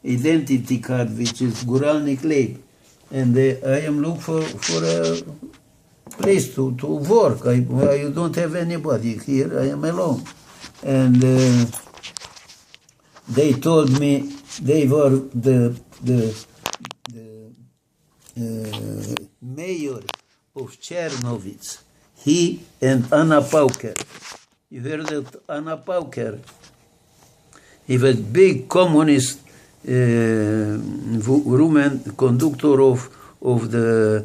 identity card, which is Guralnik Lake. And I am looking for a place to work. I don't have anybody here. I am alone. And they told me they were the mayor of Chernovitz. He and Anna Pauker. You heard of Anna Pauker? He was big communist woman conductor of the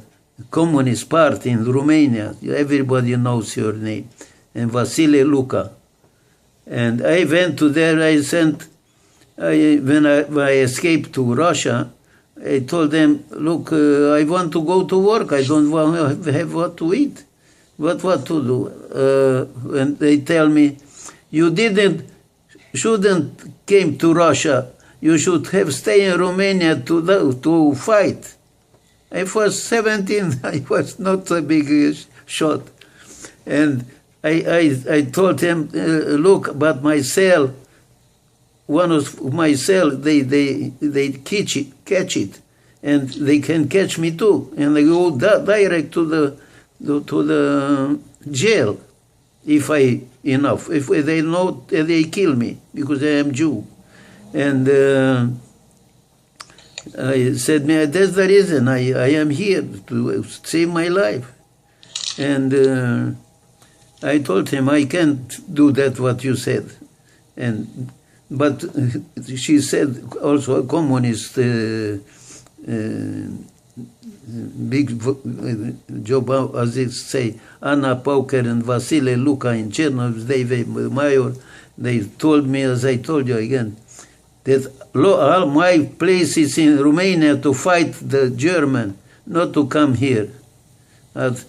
Communist Party in Romania. Everybody knows her name. And Vasile Luca. And I went to there. When I escaped to Russia, I told them, look, I want to go to work. I don't want to have what to eat. What to do? And they tell me, you shouldn't came to Russia. You should have stayed in Romania to fight. I was 17. I was not a big shot. And I told him, look, but my cell, one of my cell, they catch it, and they can catch me too, and they go direct to the jail if they know, they kill me because I am Jew. And I said, that's the reason I am here, to save my life. And I told him, I can't do that what you said. But she said also a communist big job, as they say, Anna Pauker and Vasile Luca in Chernobyl, they were mayor. They told me, as I told you again, that all my place is in Romania to fight the German, not to come here. As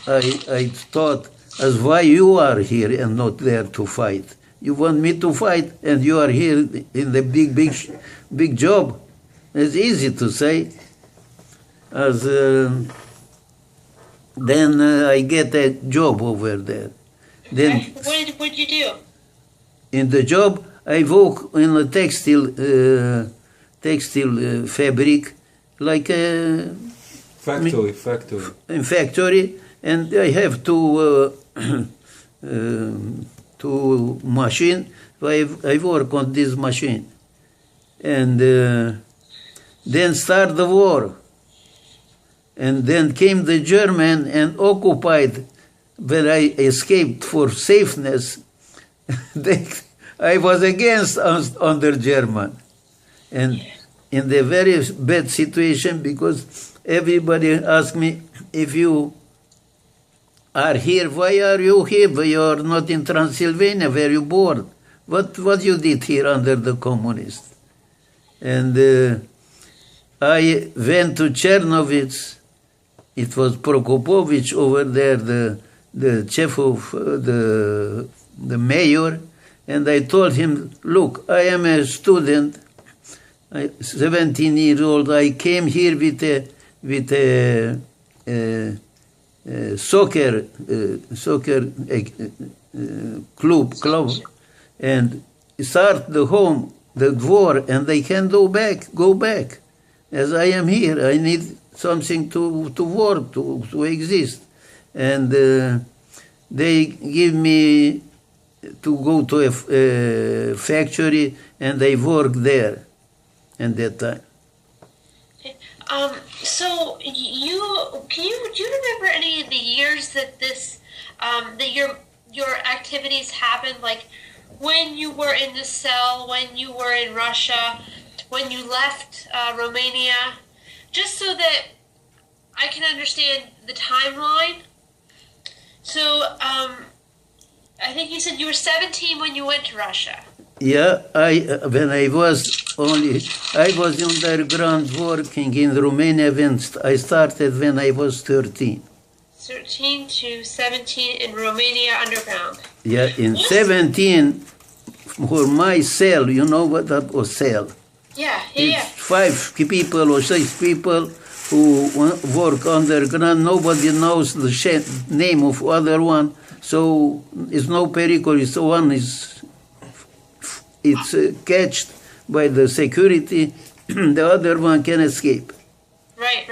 I thought, as why you are here and not there to fight? You want me to fight, and you are here in the big job. It's easy to say. As then I get a job over there. Then what did you do? In the job, I work in a textile fabric, like a factory. In factory, and I have two machine. I work on this machine, and then start the war. And then came the German and occupied. When I escaped for safeness, I was against under German, and in the very bad situation, because everybody asked me, if you are here, why are you here? You are not in Transylvania, where you born. What you did here under the communists? And I went to Chernovitz. It was Prokopovich over there, the chief of the mayor, and I told him, look, I am a student, 17-year-old. I came here with a soccer club, and start the war, and they can go back. As I am here, I need something to work, to exist. And they give me to go to a factory, and I work there at that time. Okay. So do you remember any of the years that that your activities happened? Like when you were in the cell, when you were in Russia, when you left Romania, just so that I can understand the timeline. So I think you said you were 17 when you went to Russia. Yeah, when I was underground working in Romania. I started when I was 13. 13 to 17 in Romania underground. Yeah, in 17, for my cell, you know what that was cell? Yeah. It's 5 people or 6 people who work underground. Nobody knows the name of other one, so it's no pericle. It's catched by the security, the other one can escape. Right.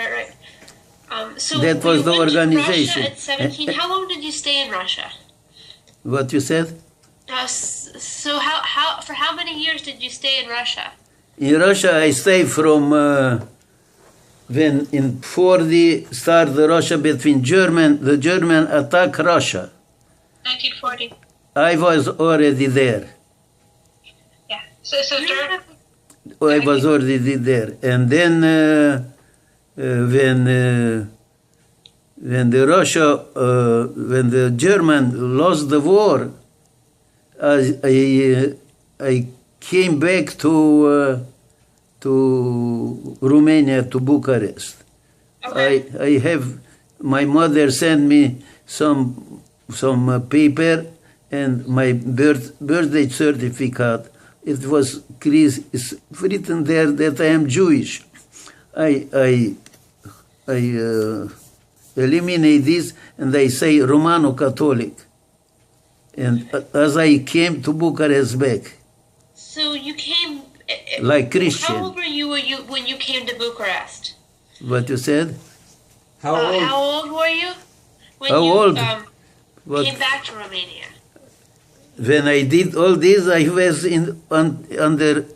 So That was you the went to organization. Russia at 17. How long did you stay in Russia? What you said? So for how many years did you stay in Russia? In Russia, I stayed from when in 40 started Russia between the German attack Russia. 1940. I was already there. Yeah. So during. I was already there, and then when the German lost the war, I came back to Romania, to Bucharest. Okay. I have my mother sent me some paper and my birthday certificate. It was it's written there that I am Jewish. I eliminate this and I say Romano Catholic. And as I came to Bucharest back. So you came. Like Christian. How old were you when you came to Bucharest? What you said? How old? How old were you when How you old? came back to Romania? When I did all this, I was under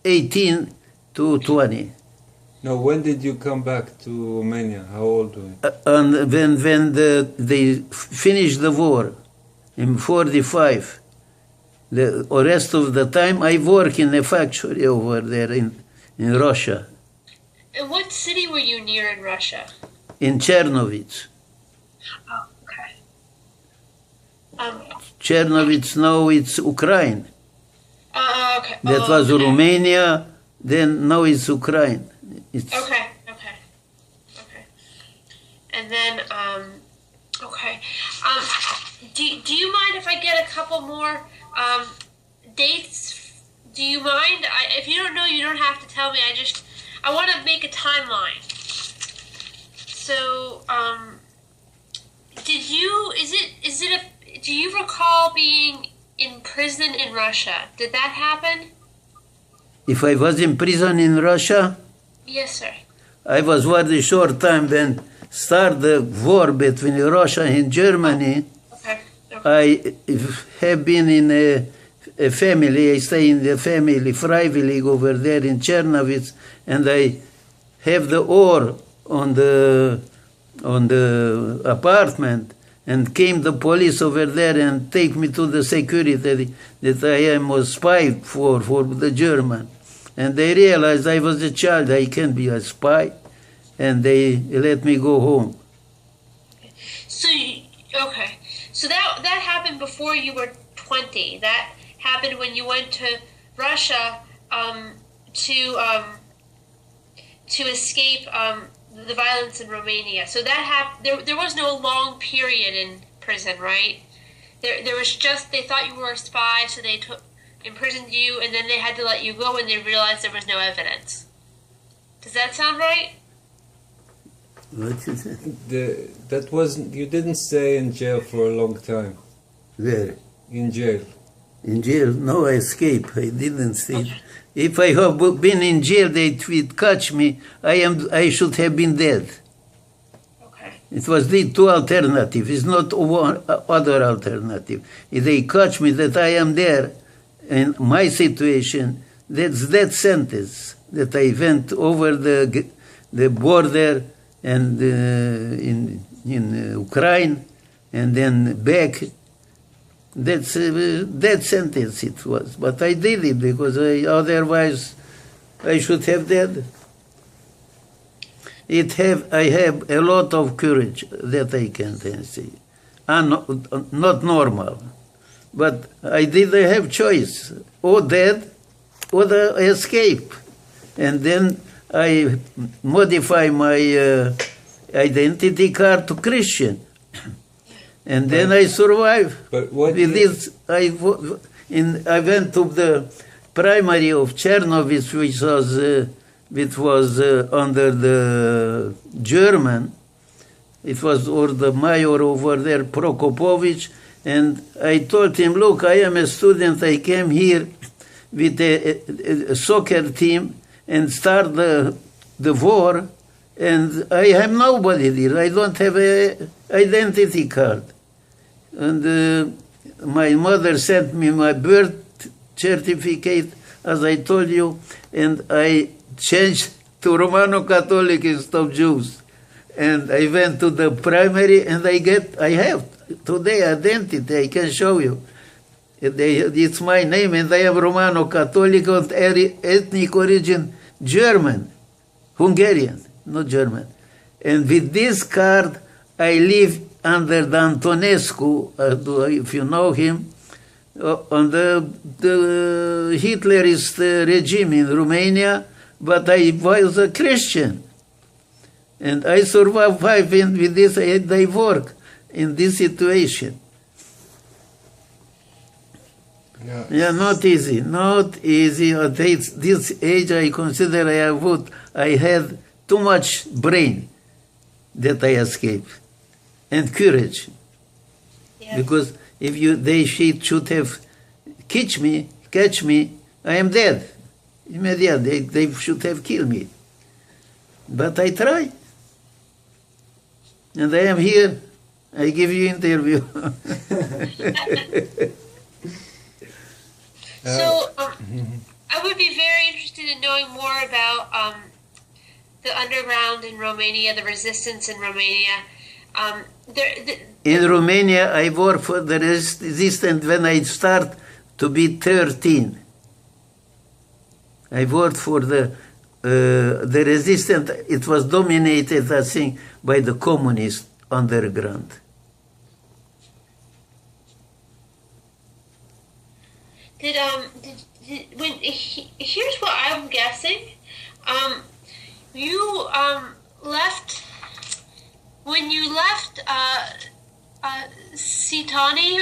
18 to 20. No, when did you come back to Romania? How old were you? And when they finished the war in 45, the rest of the time I work in a factory over there in Russia, And what city were you near in Russia? in Chernovitz. Oh, okay. Chernovitz, now it's Ukraine. Okay. That was Romania, then now it's Ukraine. It's Okay. And then, okay. Do you mind if I get a couple more dates? Do you mind? If you don't know, you don't have to tell me. I want to make a timeline. So, do you recall being in prison in Russia? Did that happen? If I was in prison in Russia, Yes, sir. I was very short time when started the war between Russia and Germany. Okay. I have been in a family, I stay in the family, Freiwillig over there in Chernovitz, and I have the ore on the apartment, and came the police over there and take me to the security that I am a spy for the German. And they realized I was a child, I can't be a spy, and they let me go home. So, okay. So that happened before you were 20. That happened when you went to Russia to escape the violence in Romania. So that happened. There was no long period in prison, right? There was just, they thought you were a spy, so they imprisoned you, and then they had to let you go when they realized there was no evidence. Does that sound right? What is it? That was, you didn't stay in jail for a long time. Where? In jail. In jail? No, I escaped. I didn't stay. If I have been in jail, they would catch me. I should have been dead. Okay. It was the two alternatives. It's not one other alternative. If they catch me that I am there, in my situation, that's that sentence that I went over the border and in Ukraine and then back. That's that sentence it was, but I did it because otherwise I should have died. I have a lot of courage that I can say, not normal, but I didn't have choice, or dead, or the escape, and then I modify my identity card to Christian. And then I survived. But what with this, I went to the primary of Chernovitz, which was under the German. It was or the mayor over there, Prokopovich, and I told him, "Look, I am a student. I came here with a soccer team and start the war, and I have nobody there. I don't have a identity card. And my mother sent me my birth certificate, as I told you, and I changed to Romano Catholic instead of Jews. And I went to the primary, and I have today identity. I can show you. It's my name, and I have Romano Catholic of ethnic origin German, Hungarian, not German. And with this card, I live under the Antonescu, if you know him, on the Hitlerist regime in Romania, but I was a Christian. And I survived with this, I work in this situation. Yeah, not easy, not easy. At this age, I consider I had too much brain that I escaped, and courage. Yeah. Because if they should have catch me, I am dead. Immediately, they should have killed me. But I try. And I am here. I give you interview. So, I would be very interested in knowing more about the underground in Romania, the resistance in Romania. In Romania, I work for the resistance when I start to be 13. I worked for the resistance. It was dominated, I think, by the communist underground. Here's what I'm guessing. You left when you left Sitani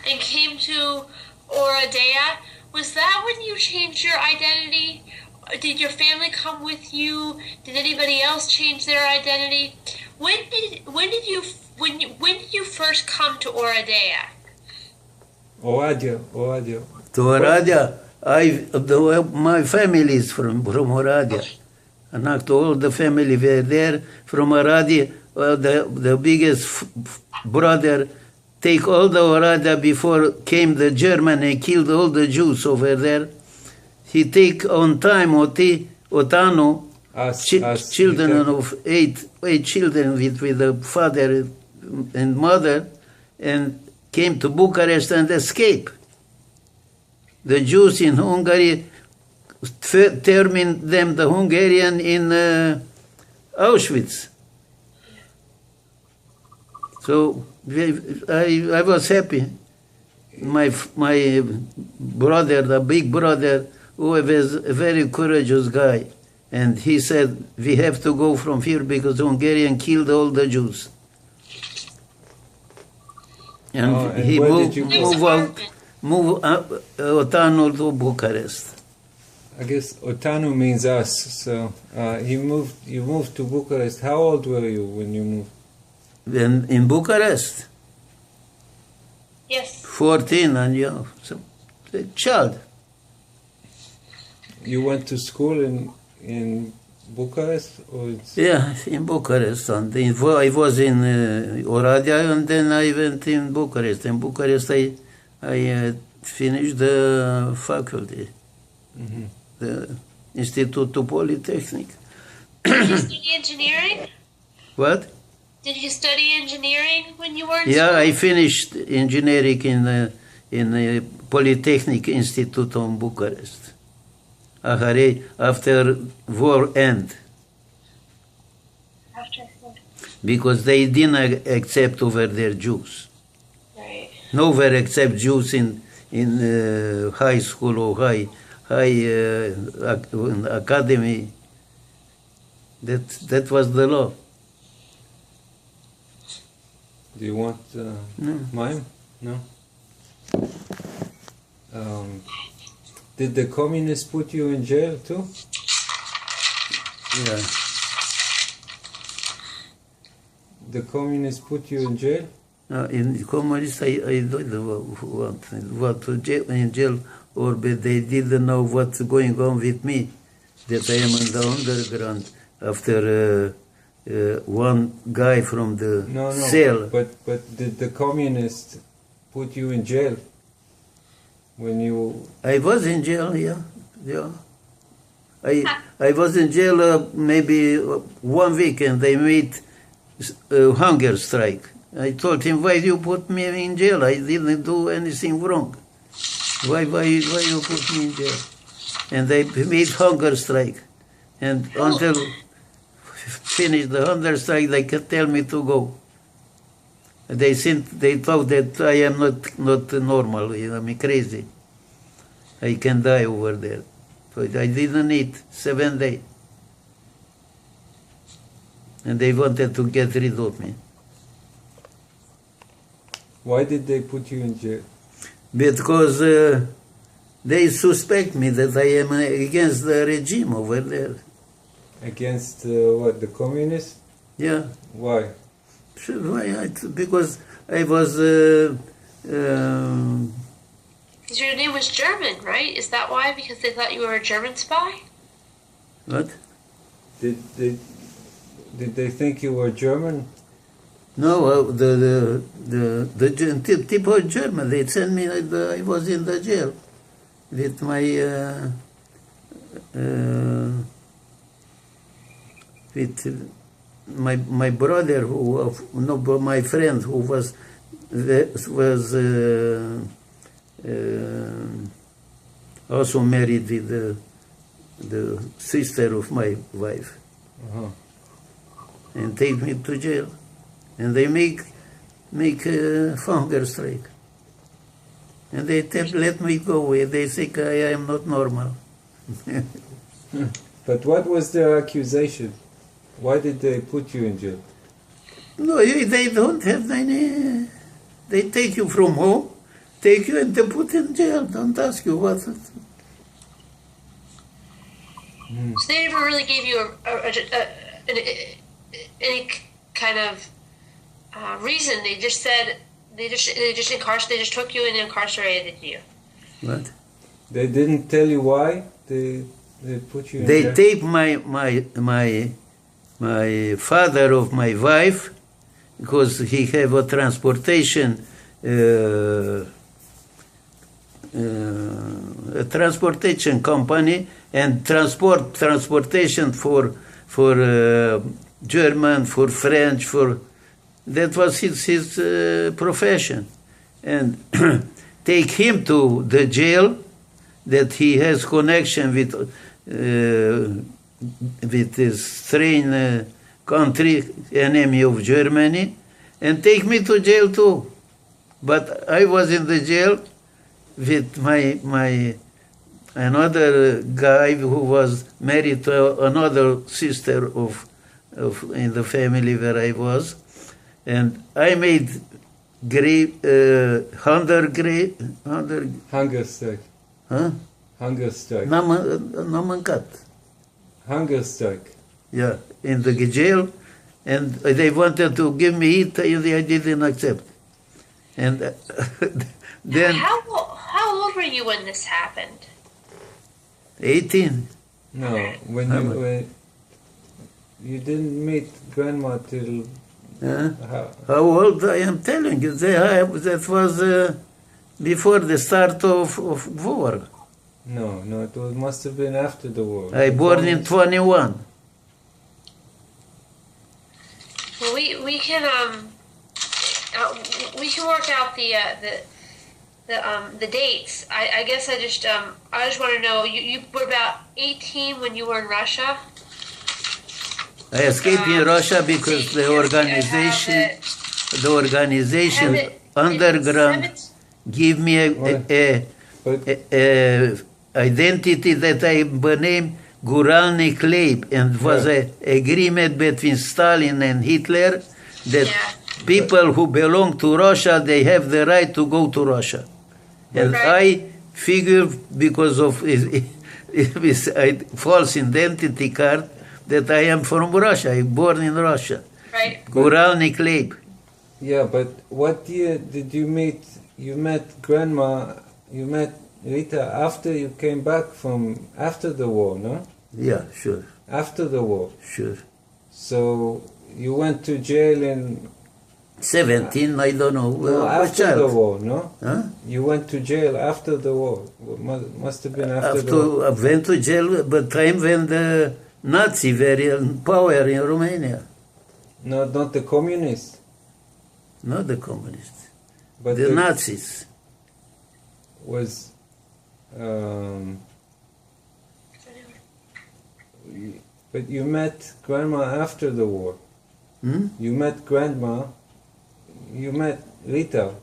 and came to Oradea. Was that when you changed your identity? Did your family come with you? Did anybody else change their identity? When did you first come to Oradea? Oradea. To Oradea, my family is from Oradea. And not all the family were there from Oradea. The biggest brother take all the Oradea before came the German and killed all the Jews over there. He take on time Otano, children of eight children with the father and mother, and came to Bucharest and escaped. The Jews in Hungary termed them the Hungarian in Auschwitz. So I was happy. My brother, the big brother, who was a very courageous guy, and he said, we have to go from here because the Hungarian killed all the Jews. And he moved Otanu to Bucharest. I guess Otanu means us. So you moved to Bucharest. How old were you when you moved? In Bucharest? Yes. 14, and so a child. You went to school in Bucharest? Yeah, in Bucharest. And I was in Oradea, and then I went in Bucharest. In Bucharest, I finished the faculty, the Institutul Polytechnic. Did you study engineering? What? Did you study engineering when you were in Yeah, school? I finished engineering in the Polytechnic Institute of Bucharest. After war end, because they didn't accept over there Jews. Right. Nowhere except Jews in high school or high academy. That was the law. Do you want mine? No. Did the communists put you in jail too? Yeah. The communists put you in jail? In communist, I don't want to jail, in jail or they didn't know what's going on with me, that I am in the underground after one guy from the No, cell. but did the communists put you in jail when you? I was in jail, yeah. I was in jail maybe 1 week, and they made a hunger strike. I told him, why you put me in jail? I didn't do anything wrong. Why you put me in jail? And they made hunger strike. And until finish the hunger strike, they could tell me to go. They thought that I am not normal, I'm crazy. I can die over there. But I didn't eat 7 days. And they wanted to get rid of me. Why did they put you in jail? Because they suspect me that I am against the regime over there. Against what, the communists? Yeah. Why? Because I was... Because your name was German, right? Is that why? Because they thought you were a German spy? what? Did they think you were German? No, the people in German, they sent me, I was in the jail with my brother, my friend who was also married with the sister of my wife, and take me to jail, and they make a hunger strike, and they let me go away. They think I am not normal. But what was their accusation? Why did they put you in jail? No, they don't have any. They take you from home, take you and they put in jail. Don't ask you what. So they never really gave you any kind of reason. They just said they just took you and incarcerated you. What? They didn't tell you why they put you in They jail? take my father of my wife, because he have a transportation company, and transportation for German, for French, that was his profession, and take him to the jail that he has connection with this strange country, enemy of Germany, and take me to jail too. But I was in the jail with my another guy who was married to another sister of in the family where I was, and I made hunger strike. Huh? Hunger strike. N-am mâncat. Hunger strike. Yeah, in the jail, and they wanted to give me it, I didn't accept. And then... How old were you when this happened? 18. No, when you didn't meet grandma till... How old I am telling you, that was before the start of war. No, it must have been after the war. I born in 21. Well, we can work out the dates. I guess I just want to know, you were about 18 when you were in Russia. I escaped in Russia because the organization underground give me a identity that I named Guralny Kleib, and was an agreement between Stalin and Hitler that people who belong to Russia, they have the right to go to Russia. And I figured, because of his false identity card, that I am from Russia. I born in Russia. Right. Guralny Kleib. Yeah, but what year did you meet? You met grandma. You met Rita, after you came back from after the war, no? Yeah, sure, After the war. sure. So you went to jail in 17, I don't know. no, a after child. the war, no? Huh? You went to jail after the war. Must have been after the war. I went to jail, but time when the Nazi were in power in Romania, No, not the communists, not the communists, but the Nazis. was. But you met Grandma after the war. Hmm? You met Grandma. You met Rita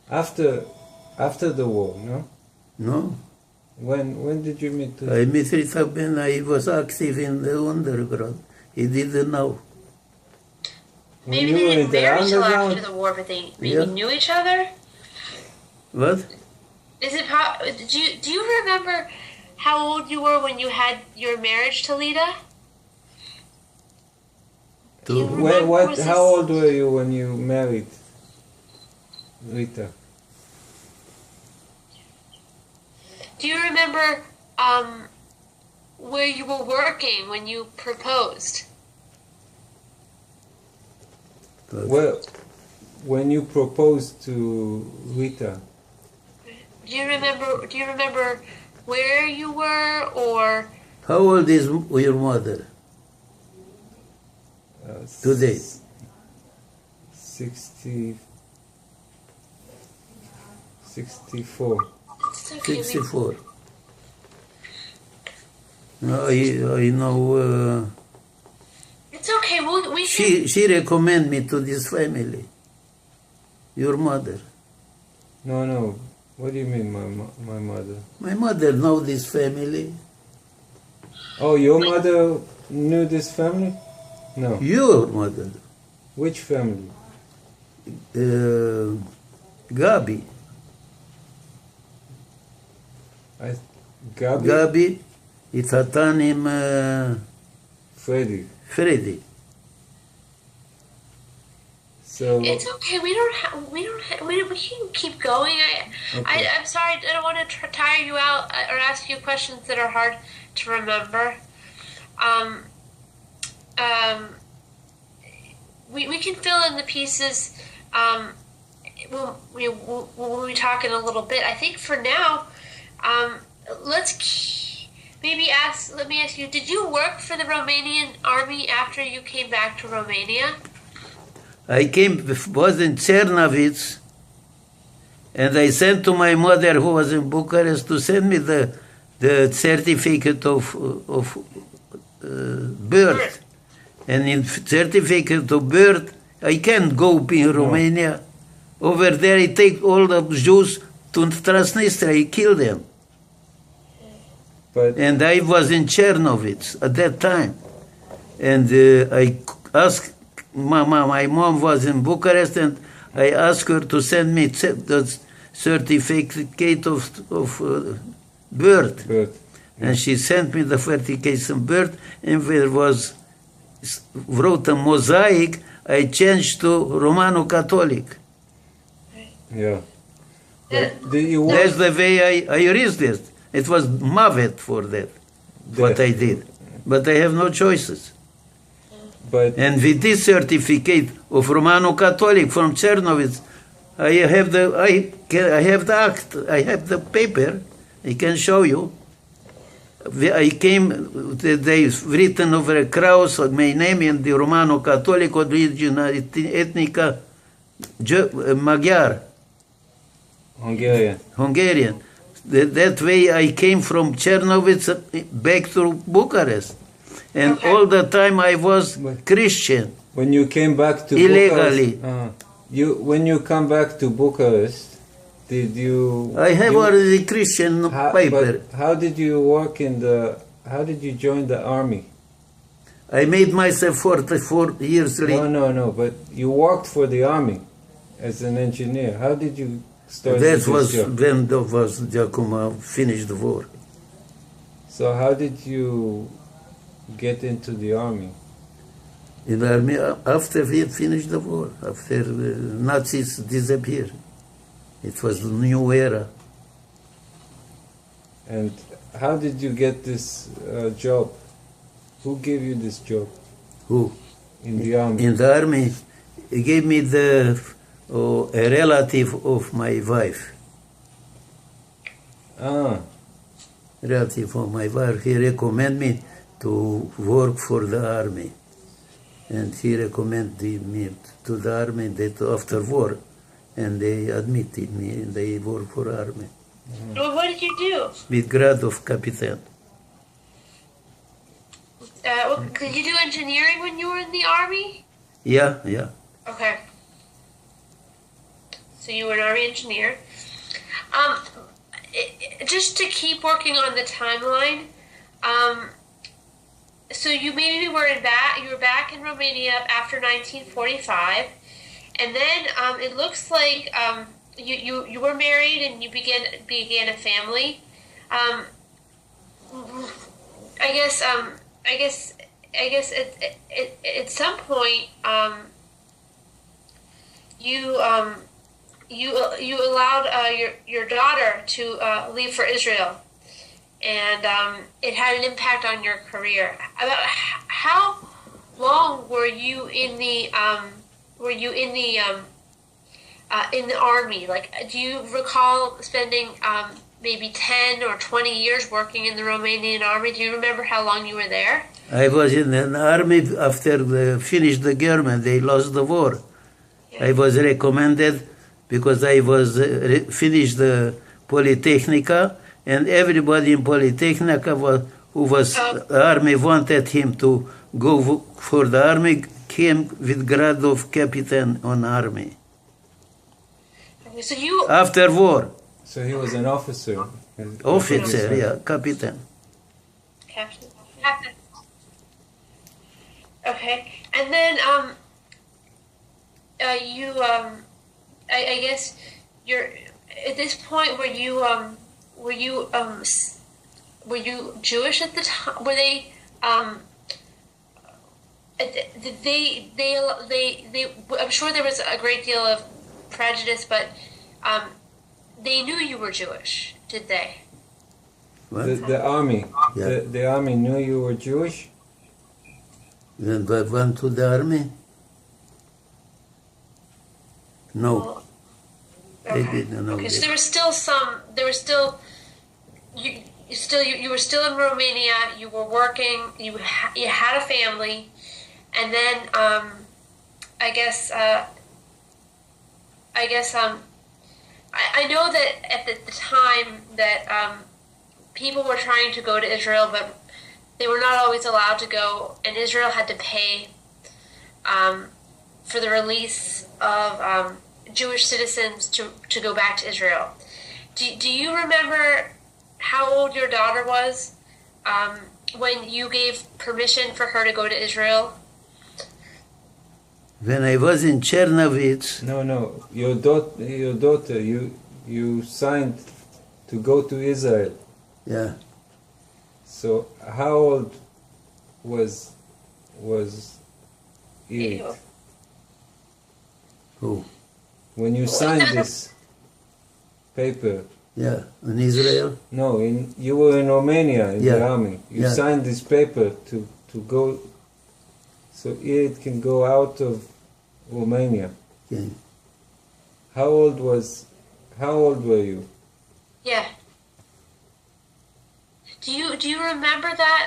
after the war, no? No, When did you meet her? I met Rita when I was active in the underground. He didn't know. When Maybe you they were in didn't the marry till underground? after the war, but they maybe Yeah. knew each other. What? Is it do you remember how old you were when you had your marriage to Lita? To, You remember, was How this- old were you when you married Rita? Do you remember where you were working when you proposed? Well, when you proposed to Rita, Do you remember where you were, or how old is your mother today? 64. it's okay, 64. No, I know. it's okay. We can. She recommend me to this family. Your mother. No. What do you mean, my mother? My mother know this family. Oh, your mother knew this family? No. Your mother, Which family? Gabi. Gabi? Gabi, התחתן Freddy. Freddy. So, It's okay. We can keep going. Okay. I'm sorry. I don't want to tire you out or ask you questions that are hard to remember. We can fill in the pieces when we talk in a little bit. I think for now, let me ask you, did you work for the Romanian army after you came back to Romania? I was in Czernowitz, and I sent to my mother, who was in Bucharest, to send me the certificate of birth. And in certificate of birth, I can't go in Romania. Over there, I take all the Jews to Transnistria, I kill them. but And I was in Czernowitz at that time. And I asked, my mom was in Bucharest, and I asked her to send me the certificate of birth. but And she sent me the certificate of birth, and there was, wrote a mosaic, I changed to Romano Catholic. yeah. But did you work? That's the way I risked it. It was mavet for that, what I did. But I have no choices. But And with this certificate of Romano Catholic from Czernowitz, I have the act, I have the paper, I can show you. I came, they've written over a Krause, my name, and the Romano Catholic origin ethnica Magyar, Hungarian. That way I came from Czernowitz back to Bucharest. And Okay. all the time I was Christian. When you came back to Illegally. Bucharest, when you come back to Bucharest, did you? I have already Christian paper. But how did you work How did you join the army? I made myself 44 years later. No. But you worked for the army as an engineer. How did you start That this was job? when Giacomo finished the war. So how did you get into the army? In the army, after we finished the war, after the Nazis disappeared. It was a new era. And how did you get this job? Who gave you this job Who? in the army? In the army, he gave me a relative of my wife. Ah, Relative of my wife. He recommended me to work for the army. And he recommended me to the army that after war. And they admitted me and they work for army. Well, what did you do? With grade of captain. Did you do engineering when you were in the army? Yeah, yeah. Okay. So you were an army engineer. Just to keep working on the timeline, so you maybe were you were back in Romania after 1945, and then it looks like you were married and you began a family. I guess at some point you allowed your daughter to leave for Israel, and it had an impact on your career. About how long were you in the army? Like, do you recall spending maybe 10 or 20 years working in the Romanian army? Do you remember how long you were there? I was in the army after they finished the German. They lost the war. Yeah. I was recommended because I was finished the Polytechnica, and everybody in Polytechnica who was army wanted him to go for the army, came with grade of captain on army. Okay, so you After war, so he was an officer. officer, yeah, captain. Captain. Okay, and then I guess you're at this point. Were you Jewish at the time? Were they they I'm sure there was a great deal of prejudice, but they knew you were Jewish, did they? What? The army. Yeah. The army knew you were Jewish? When I went to the army? No. Well, They didn't know Okay, so that. there was still you were still in Romania. You were working. You had a family, and then I know that at the time that people were trying to go to Israel, but they were not always allowed to go, and Israel had to pay for the release of Jewish citizens to go back to Israel. Do you remember how old your daughter was when you gave permission for her to go to Israel? When I was in Chernovitz, No. Your daughter, you signed to go to Israel. yeah, So how old was it who? when you signed this paper? Yeah, in Israel. No, you were in Romania in the Yeah. army. You Yeah. signed this paper to go, so it can go out of Romania. Okay. How old were you? Yeah. Do you remember that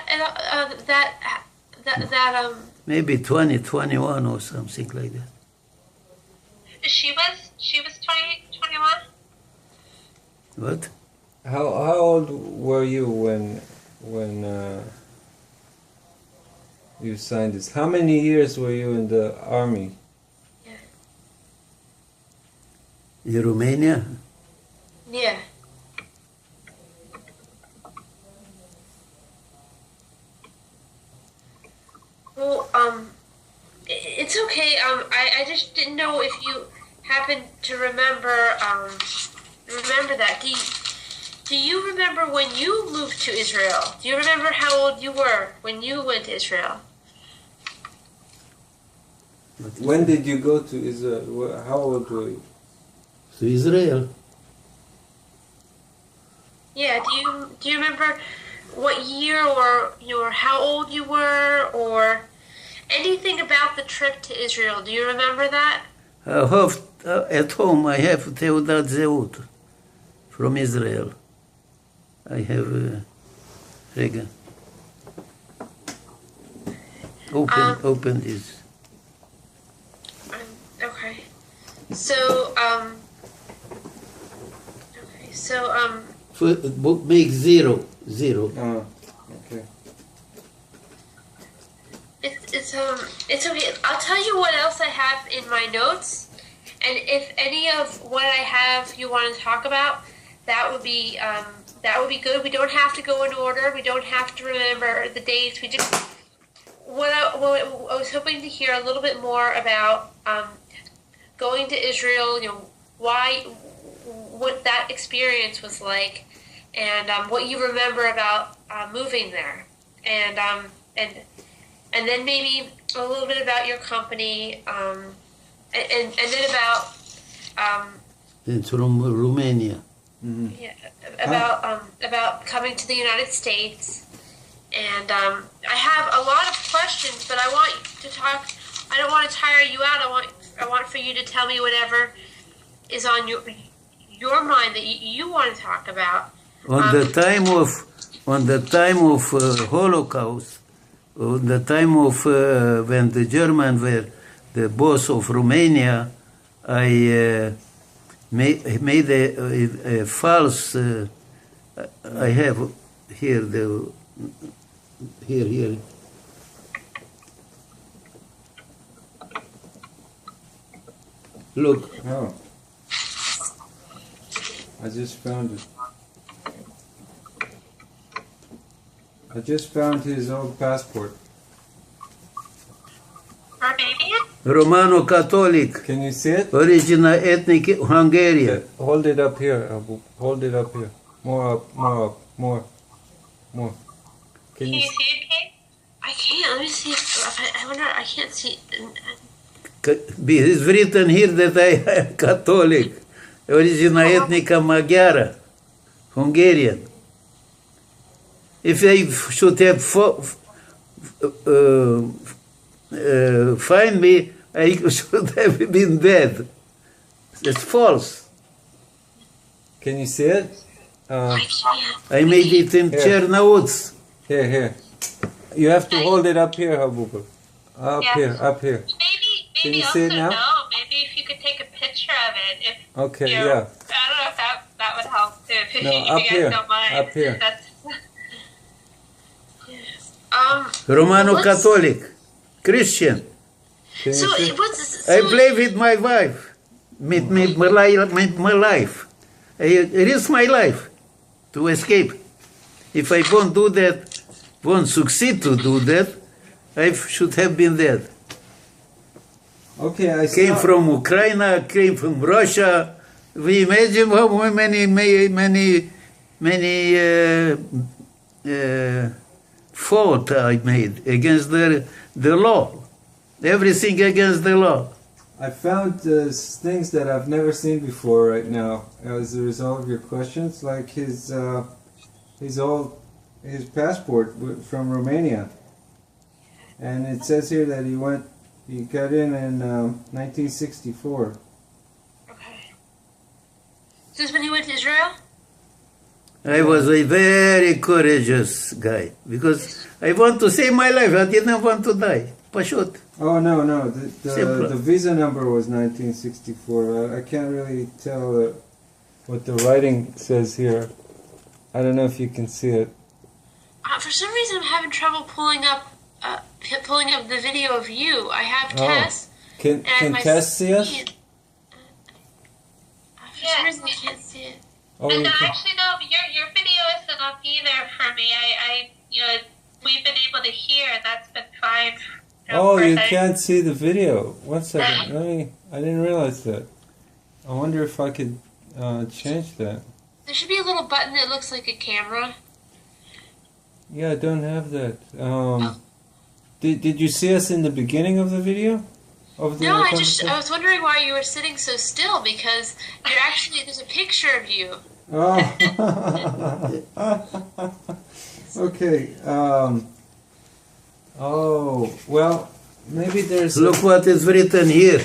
Maybe 20, 21 or something like that. she was 21? What? How old were you when you signed this? How many years were you in the army? In Romania? Yeah. Well, it's okay. I just didn't know if you happened to remember that. Do you remember when you moved to Israel? Do you remember how old you were when you went to Israel? When did you go to Israel? How old were you? To Israel? Yeah, do you remember what year or how old you were or anything about the trip to Israel? Do you remember that? I have, at home I have Teudat Zeut from Israel. I have, רגע. Open this. Okay. So, Make zero. Oh, okay. it's okay. I'll tell you what else I have in my notes, and if any of what I have you want to talk about, that would be good. We don't have to go in order. We don't have to remember the dates. We just what I was hoping to hear a little bit more about going to Israel. You know, what that experience was like, and what you remember about moving there, and then maybe a little bit about your company, and then about It's from Romania. Mm-hmm. yeah, about coming to the United States, and I have a lot of questions, but I want to talk. I don't want to tire you out. I want for you to tell me whatever is on your mind that you want to talk about. On the time of Holocaust, on the time of when the Germans were the boss of Romania, I made a false. I have here here. Look. Oh. I just found it. I just found his old passport. Romanian? Romano-Catholic. Can you see it? Original ethnic Hungarian. Hold it up here, Abu. Hold it up here. More up, more up, more. Can Can you you see it, Kate? I can't. Let me see. I wonder. I can't see. It's written here that I am Catholic. Original ethnica Magyara, Hungarian. If I should have find me, I should have been dead. It's false. Can you see it? I made it in Here. Chernauts. Here. You have to hold it up here, Habuba. Up Yeah. here. Can Maybe you also see it now? maybe if you could take a picture of it. If Okay, you know, yeah. I don't know if that would help too. If No, you up guys here, don't mind. up here. That's, Romano-Catholic, Christian. Can you So see? it was. I play with my wife, with my life. I risk my life to escape. If I won't do that, won't succeed to do that, I should have been dead. Okay, I Came from Ukraine, came from Russia. We imagine how many fault I made against the law. Everything against the law. I found things that I've never seen before right now as a result of your questions, like his passport from Romania, and it says here that he got in 1964. Okay. Is this when he went to Israel? I was a very courageous guy because I want to save my life. I didn't want to die. Pashut. Oh no, Simple. the visa number was 1964. I can't really tell what the writing says here. I don't know if you can see it. For some reason, I'm having trouble pulling up the video of you. I have Oh. Tess. Can my Tess see us? screen- For some reason, I can't see it. Oh, you can. Actually, no, your video isn't up either for me. We've been able to hear. That's been fine. Oh, you First, can't see the video. 1 second. I didn't realize that. I wonder if I could change that. There should be a little button that looks like a camera. Yeah, I don't have that. Did you see us in the beginning of the video? Of the No, I conversation? was wondering why you were sitting so still because there's a picture of you. Oh. Okay. Oh, well, maybe there's. Look what is written here.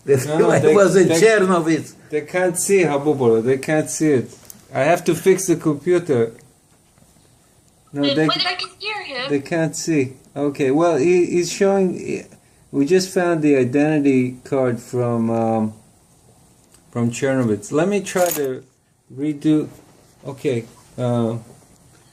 That No, I they- was in they- Chernobyl. They can't see, Habubolo. They can't see it. I have to fix the computer. No, they But I can hear him. they can't see. Okay. Well, he's showing. We just found the identity card from Chernobyl. Let me try to redo. Okay.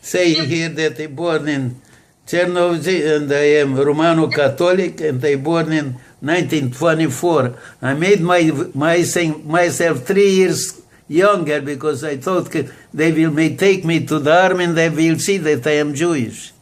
Say here that I born in Chernobyl and I am Romano Catholic and I born in 1924. I made myself 3 years younger because I thought they will may take me to the army and they will see that I am Jewish.